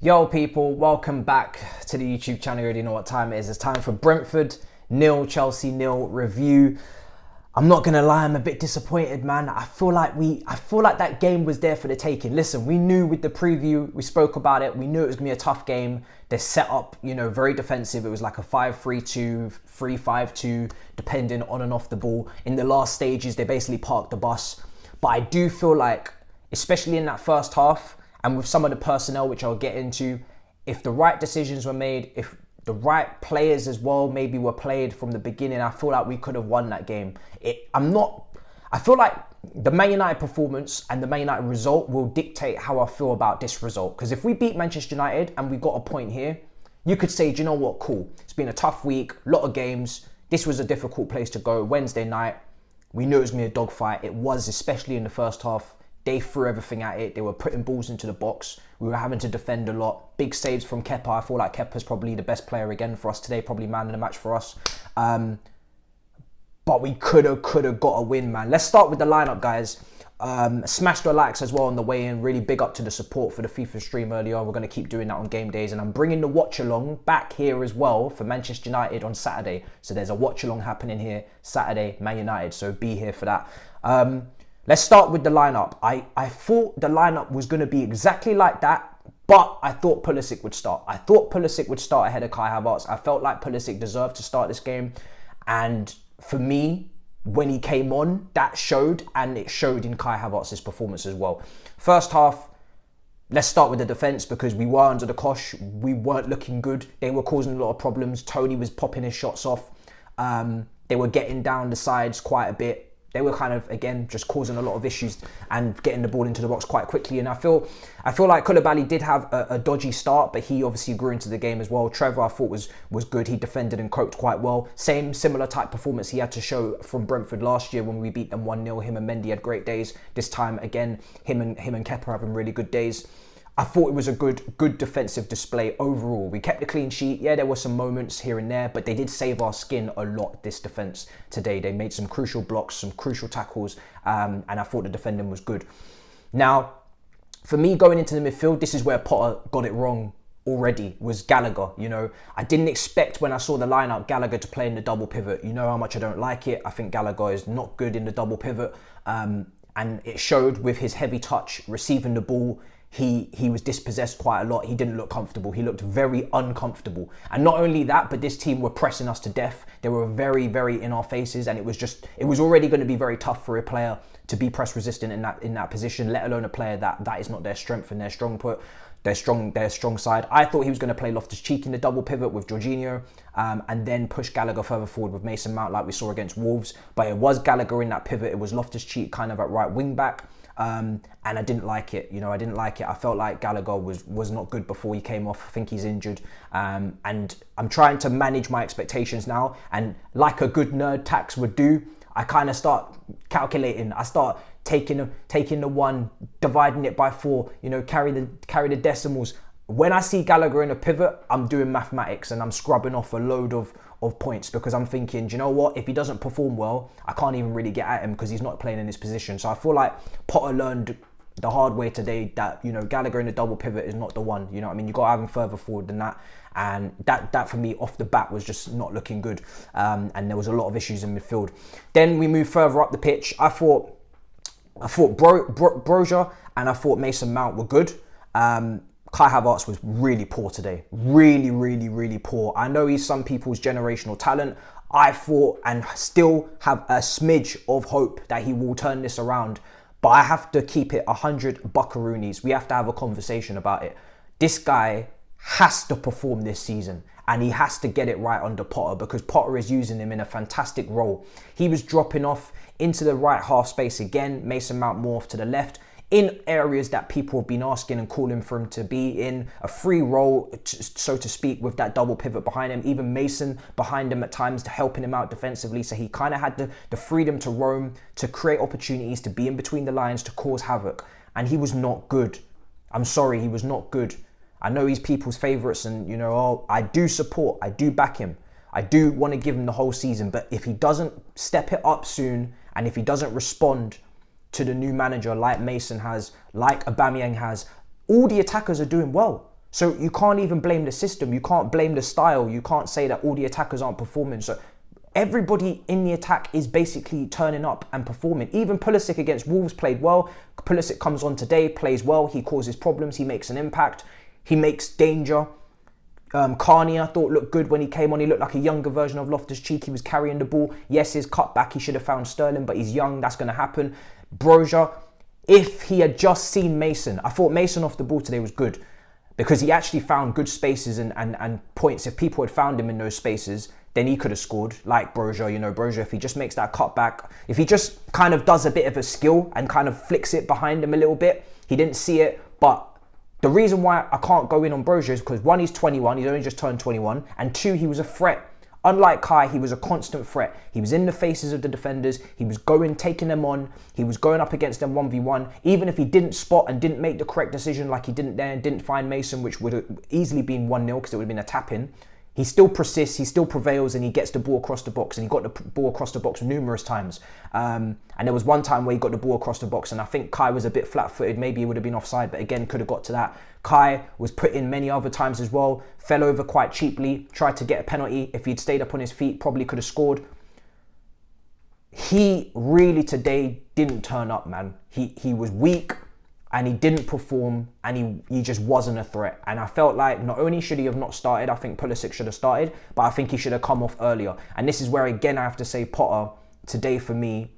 Yo people, welcome back to the YouTube channel. You already know what time it is. It's time for Brentford 0, Chelsea 0 review. I'm not gonna lie, I'm a bit disappointed, man. I feel like that game was there for the taking. Listen, we knew with the preview, we spoke about it, we knew it was gonna be a tough game. They're set up, very defensive. It was like a 5-3-2, 3-5-2, depending on and off the ball. In the last stages, they basically parked the bus. But I do feel like, especially in that first half, and with some of the personnel, which I'll get into, if the right decisions were made, if the right players as well maybe were played from the beginning, I feel like we could have won that game. I feel like the Man United performance and the Man United result will dictate how I feel about this result. Because if we beat Manchester United and we got a point here, you could say, do you know what, cool. It's been a tough week, a lot of games. This was a difficult place to go. Wednesday night, we knew it was going to be a dogfight. It was, especially in the first half. They threw everything at it. They were putting balls into the box. We were having to defend a lot. Big saves from Kepa. I feel like Kepa's probably the best player again for us today. Probably man of the match for us. But we could have got a win, man. Let's start with the lineup, guys. Smash the likes as well on the way in. Really big up to the support for the FIFA stream earlier. We're going to keep doing that on game days. And I'm bringing the watch along back here as well for Manchester United on Saturday. So there's a watch along happening here Saturday, Man United. So be here for that. Let's start with the lineup. I thought the lineup was going to be exactly like that, but I thought Pulisic would start. I thought Pulisic would start ahead of Kai Havertz. I felt like Pulisic deserved to start this game. And for me, when he came on, that showed, and it showed in Kai Havertz's performance as well. First half, let's start with the defence because we were under the cosh. We weren't looking good. They were causing a lot of problems. Tony was popping his shots off. They were getting down the sides quite a bit. They were kind of, again, just causing a lot of issues and getting the ball into the box quite quickly. And I feel like Koulibaly did have a dodgy start, but he obviously grew into the game as well. Trevor, I thought, was good. He defended and coped quite well. Similar type performance he had to show from Brentford last year when we beat them 1-0. Him and Mendy had great days. This time, again, him and Kepa having really good days. I thought it was a good defensive display overall. We kept a clean sheet. Yeah, there were some moments here and there, but they did save our skin a lot, this defence today. They made some crucial blocks, some crucial tackles, and I thought the defending was good. Now, for me, going into the midfield, this is where Potter got it wrong already, was Gallagher. I didn't expect when I saw the lineup Gallagher to play in the double pivot. You know how much I don't like it. I think Gallagher is not good in the double pivot, and it showed with his heavy touch, receiving the ball. He was dispossessed quite a lot. He didn't look comfortable. He looked very uncomfortable. And not only that, but this team were pressing us to death. They were very, very in our faces, and it was already going to be very tough for a player to be press resistant in that position, let alone a player that is not their strength and their strong side. I thought he was going to play Loftus-Cheek in the double pivot with Jorginho, and then push Gallagher further forward with Mason Mount like we saw against Wolves. But it was Gallagher in that pivot. It was Loftus-Cheek kind of at right wing back. And I didn't like it. I didn't like it. I felt like Gallagher was not good before he came off. I think he's injured. And I'm trying to manage my expectations now. And like a good nerd tax would do, I kind of start calculating. I start taking the one, dividing it by 4, carry the decimals. When I see Gallagher in a pivot, I'm doing mathematics and I'm scrubbing off a load of points because I'm thinking, do you know what? If he doesn't perform well, I can't even really get at him because he's not playing in this position. So I feel like Potter learned the hard way today that, Gallagher in a double pivot is not the one. You know what I mean? You got to have him further forward than that. And that for me off the bat was just not looking good. And there was a lot of issues in midfield. Then we moved further up the pitch. I thought Broja and I thought Mason Mount were good. Kai Havertz was really poor today. Really, really, really poor. I know he's some people's generational talent. I thought and still have a smidge of hope that he will turn this around. But I have to keep it 100 buckaroonies. We have to have a conversation about it. This guy has to perform this season. And he has to get it right under Potter because Potter is using him in a fantastic role. He was dropping off into the right half space again. Mason Mount more off to the left. In areas that people have been asking and calling for him to be in, a free role, so to speak, with that double pivot behind him. Even Mason behind him at times to helping him out defensively. So he kind of had the freedom to roam, to create opportunities, to be in between the lines, to cause havoc. And he was not good. I'm sorry, he was not good. I know he's people's favourites and, I do support, I do back him. I do want to give him the whole season. But if he doesn't step it up soon and if he doesn't respond to the new manager like Mason has, like Aubameyang has, all the attackers are doing well. So you can't even blame the system. You can't blame the style. You can't say that all the attackers aren't performing. So everybody in the attack is basically turning up and performing. Even Pulisic against Wolves played well. Pulisic comes on today, plays well. He causes problems. He makes an impact. He makes danger. Carney, I thought, looked good when he came on. He looked like a younger version of Loftus-Cheek. He was carrying the ball. Yes, his cutback, he should have found Sterling, but he's young. That's going to happen. Broja, if he had just seen Mason, I thought Mason off the ball today was good because he actually found good spaces and points. If people had found him in those spaces, then he could have scored, like Broja. You know, Broja, if he just makes that cutback, if he just kind of does a bit of a skill and kind of flicks it behind him a little bit, he didn't see it, but the reason why I can't go in on Broja is because one, he's 21, he's only just turned 21, and two, he was a threat. Unlike Kai, he was a constant threat. He was in the faces of the defenders, he was taking them on, he was going up against them 1v1. Even if he didn't spot and didn't make the correct decision like he didn't there and didn't find Mason, which would have easily been 1-0 because it would have been a tap-in, he still persists, he still prevails, and he gets the ball across the box, and he got the ball across the box numerous times. And there was one time where he got the ball across the box, and I think Kai was a bit flat-footed. Maybe he would have been offside, but again, could have got to that. Kai was put in many other times as well, fell over quite cheaply, tried to get a penalty. If he'd stayed up on his feet, probably could have scored. He really today didn't turn up, man. He was weak, and he didn't perform, and he just wasn't a threat. And I felt like not only should he have not started, I think Pulisic should have started, but I think he should have come off earlier. And this is where, again, I have to say Potter, today for me,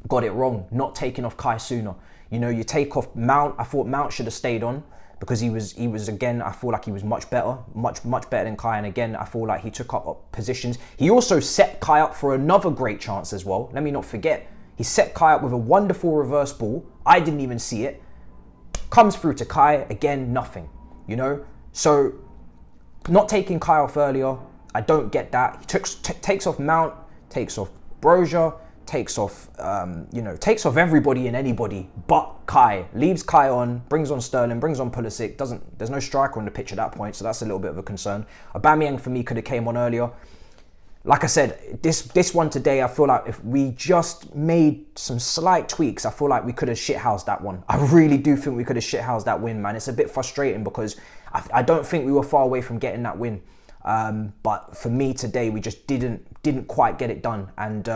got it wrong, not taking off Kai sooner. You know, you take off Mount. I thought Mount should have stayed on because he was again, I feel like he was much better than Kai. And again, I feel like he took up positions. He also set Kai up for another great chance as well. Let me not forget. He set Kai up with a wonderful reverse ball. I didn't even see it. Comes through to Kai, again, nothing, you know? So, not taking Kai off earlier, I don't get that. He takes off Mount, takes off Broja, takes off, takes off everybody and anybody but Kai. Leaves Kai on, brings on Sterling, brings on Pulisic. There's no striker on the pitch at that point, so that's a little bit of a concern. Aubameyang, for me, could have came on earlier. Like I said, this one today, I feel like if we just made some slight tweaks, I feel like we could have shithoused that one. I really do think we could have shithoused that win, man. It's a bit frustrating because I don't think we were far away from getting that win. But for me today, we just didn't quite get it done. And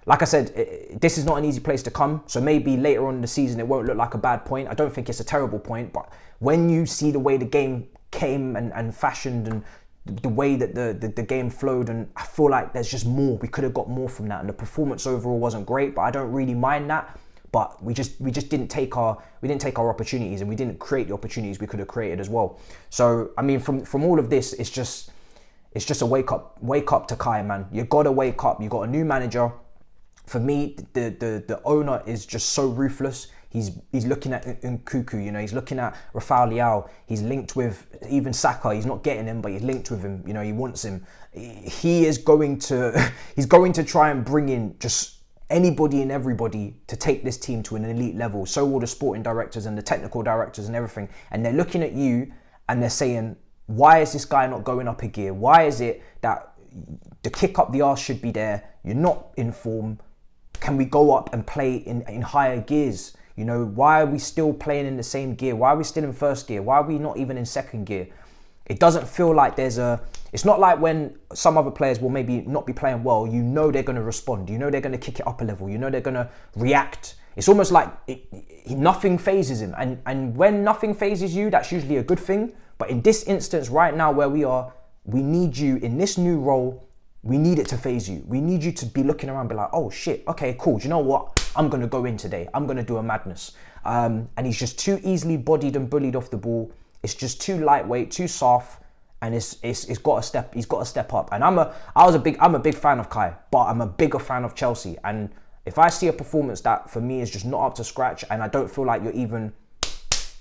like I said, this is not an easy place to come. So maybe later on in the season, it won't look like a bad point. I don't think it's a terrible point. But when you see the way the game came and fashioned and the way that the game flowed, and I feel like there's just more. We could have got more from that, and the performance overall wasn't great, but I don't really mind that. But we just didn't take our opportunities, and we didn't create the opportunities we could have created as well. So I mean, from all of this, it's just a wake up to Kai, man. You gotta wake up. You got a new manager. For me, the owner is just so ruthless. He's looking at Nkunku, you know, he's looking at Rafael Leao, he's linked with even Saka, he's not getting him, but he's linked with him, you know, he wants him. He's going to try and bring in just anybody and everybody to take this team to an elite level. So will the sporting directors and the technical directors and everything. And they're looking at you and they're saying, why is this guy not going up a gear? Why is it that the kick up the arse should be there? You're not in form. Can we go up and play in higher gears? You know, why are we still playing in the same gear? Why are we still in first gear? Why are we not even in second gear? It doesn't feel like it's not like when some other players will maybe not be playing well, you know they're going to respond. You know they're going to kick it up a level. You know they're going to react. It's almost like nothing phases him. And when nothing phases you, that's usually a good thing. But in this instance right now where we are, we need you in this new role. We need it to phase you. We need you to be looking around and be like, oh shit, okay, cool. Do you know what? I'm going to go in today. I'm going to do a madness. And he's just too easily bodied and bullied off the ball. It's just too lightweight, too soft. And he's got to step up. And I'm a big fan of Kai, but I'm a bigger fan of Chelsea. And if I see a performance that for me is just not up to scratch, and I don't feel like you're even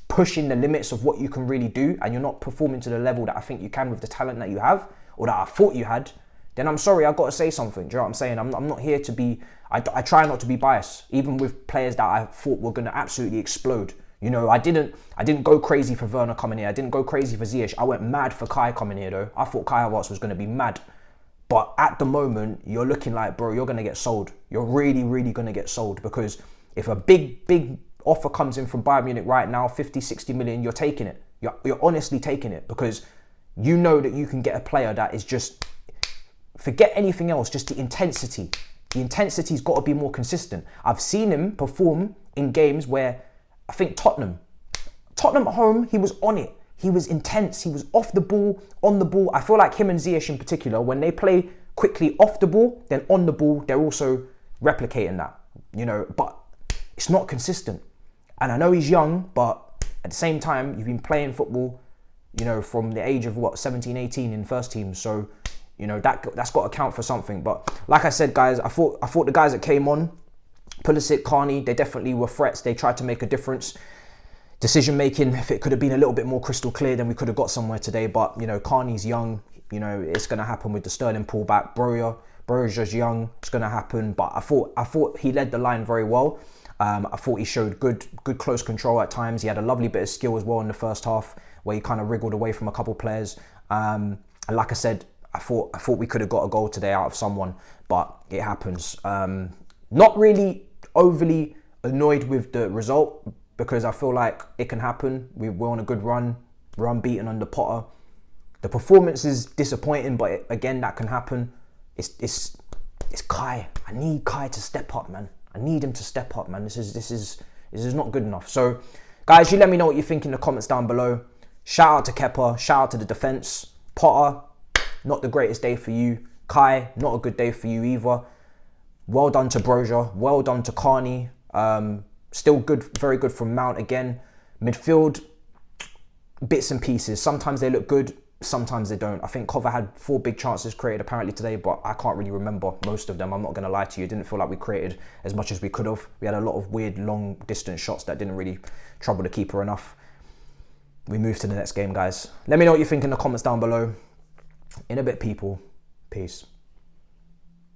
pushing the limits of what you can really do, and you're not performing to the level that I think you can with the talent that you have, or that I thought you had, then I'm sorry, I've got to say something. Do you know what I'm saying? I'm not here to be, I try not to be biased, even with players that I thought were going to absolutely explode. You know, I didn't go crazy for Werner coming here. I didn't go crazy for Ziyech. I went mad for Kai coming here though. I thought Kai Havertz was going to be mad. But at the moment, you're looking like, bro, you're going to get sold. You're really, really going to get sold, because if a big offer comes in from Bayern Munich right now, 50, 60 million, you're taking it. You're honestly taking it because you know that you can get a player that is just, forget anything else, just the intensity. The intensity's got to be more consistent. I've seen him perform in games where, I think Tottenham at home, he was on it. He was intense. He was off the ball, on the ball. I feel like him and Ziyech in particular, when they play quickly off the ball, then on the ball, they're also replicating that, but it's not consistent. And I know he's young, but at the same time, you've been playing football, from the age of 17, 18 in first team. So, that's got to count for something. But like I said, guys, I thought the guys that came on, Pulisic, Carney, they definitely were threats. They tried to make a difference. Decision making, if it could have been a little bit more crystal clear, then we could have got somewhere today. But Carney's young. It's going to happen with the Sterling pullback. Broja's young. It's going to happen. But I thought he led the line very well. I thought he showed good close control at times. He had a lovely bit of skill as well in the first half, where he kind of wriggled away from a couple players. And like I said, I thought we could have got a goal today out of someone, but it happens. Not really overly annoyed with the result, because I feel like it can happen. We're on a good run. We're unbeaten under Potter. The performance is disappointing, but again, that can happen. It's Kai. I need Kai to step up, man. I need him to step up, man. This is not good enough. So, guys, you let me know what you think in the comments down below. Shout out to Kepa. Shout out to the defense. Potter, not the greatest day for you. Kai, not a good day for you either. Well done to Broja. Well done to Carney. Still good, very good from Mount again. Midfield, bits and pieces. Sometimes they look good, sometimes they don't. I think Cover had 4 big chances created apparently today, but I can't really remember most of them. I'm not going to lie to you. It didn't feel like we created as much as we could have. We had a lot of weird, long distance shots that didn't really trouble the keeper enough. We move to the next game, guys. Let me know what you think in the comments down below. In a bit, people. Peace.